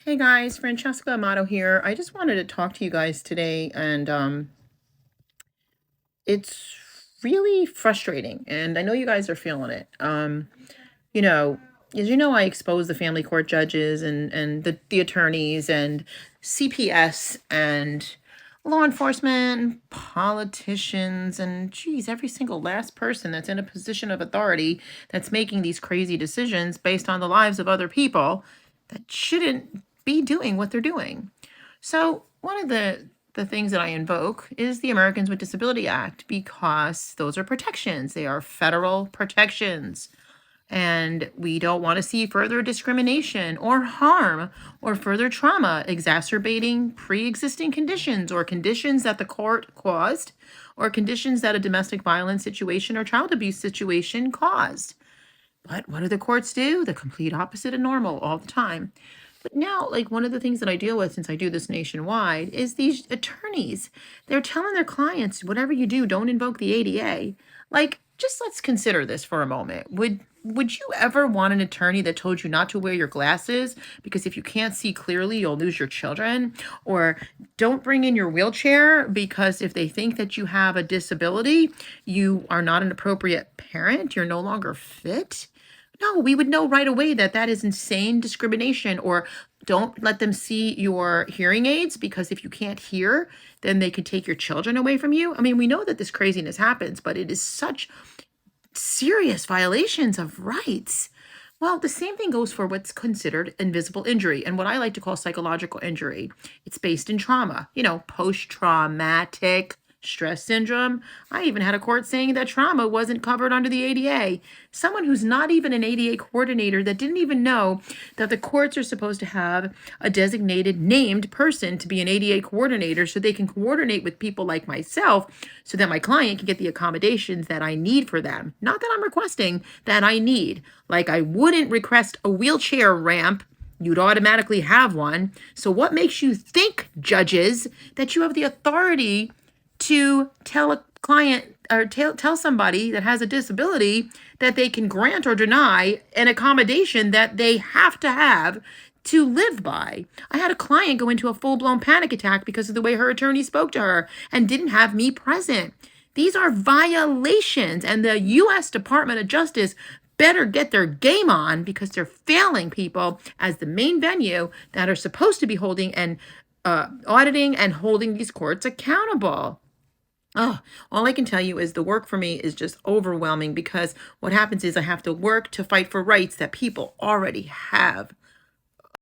Hey guys, Francesca Amato here. I just wanted to talk to you guys today, and it's really frustrating, and I know you guys are feeling it. You know, as you know, I expose the family court judges and the attorneys and CPS and law enforcement, politicians, and geez, every single last person that's in a position of authority that's making these crazy decisions based on the lives of other people that shouldn't be doing what they're doing. So one of the things that I invoke is the Americans with Disability Act because those are protections. They are federal protections. And we don't want to see further discrimination or harm or further trauma exacerbating pre-existing conditions or conditions that the court caused or conditions that a domestic violence situation or child abuse situation caused. But what do the courts do? The complete opposite of normal all the time. But now, like one of the things that I deal with since I do this nationwide is these attorneys. They're telling their clients, whatever you do, don't invoke the ADA. Like, just let's consider this for a moment. Would you ever want an attorney that told you not to wear your glasses because if you can't see clearly, you'll lose your children? Or don't bring in your wheelchair because if they think that you have a disability, you are not an appropriate parent, you're no longer fit? No, we would know right away that that is insane discrimination. Or don't let them see your hearing aids because if you can't hear, then they could take your children away from you. I mean, we know that this craziness happens, but it is such serious violations of rights. Well, the same thing goes for what's considered invisible injury and what I like to call psychological injury. It's based in trauma, post-traumatic stress syndrome. I even had a court saying that trauma wasn't covered under the ADA. Someone who's not even an ADA coordinator that didn't even know that the courts are supposed to have a designated named person to be an ADA coordinator so they can coordinate with people like myself so that my client can get the accommodations that I need for them. Not that I'm requesting, that I need. Like I wouldn't request a wheelchair ramp. You'd automatically have one. So what makes you think, judges, that you have the authority to tell a client or tell somebody that has a disability that they can grant or deny an accommodation that they have to have to live by? I had a client go into a full-blown panic attack because of the way her attorney spoke to her and didn't have me present. These are violations, and the U.S. Department of Justice better get their game on because they're failing people as the main venue that are supposed to be holding and auditing and holding these courts accountable. Oh, all I can tell you is the work for me is just overwhelming because what happens is I have to work to fight for rights that people already have.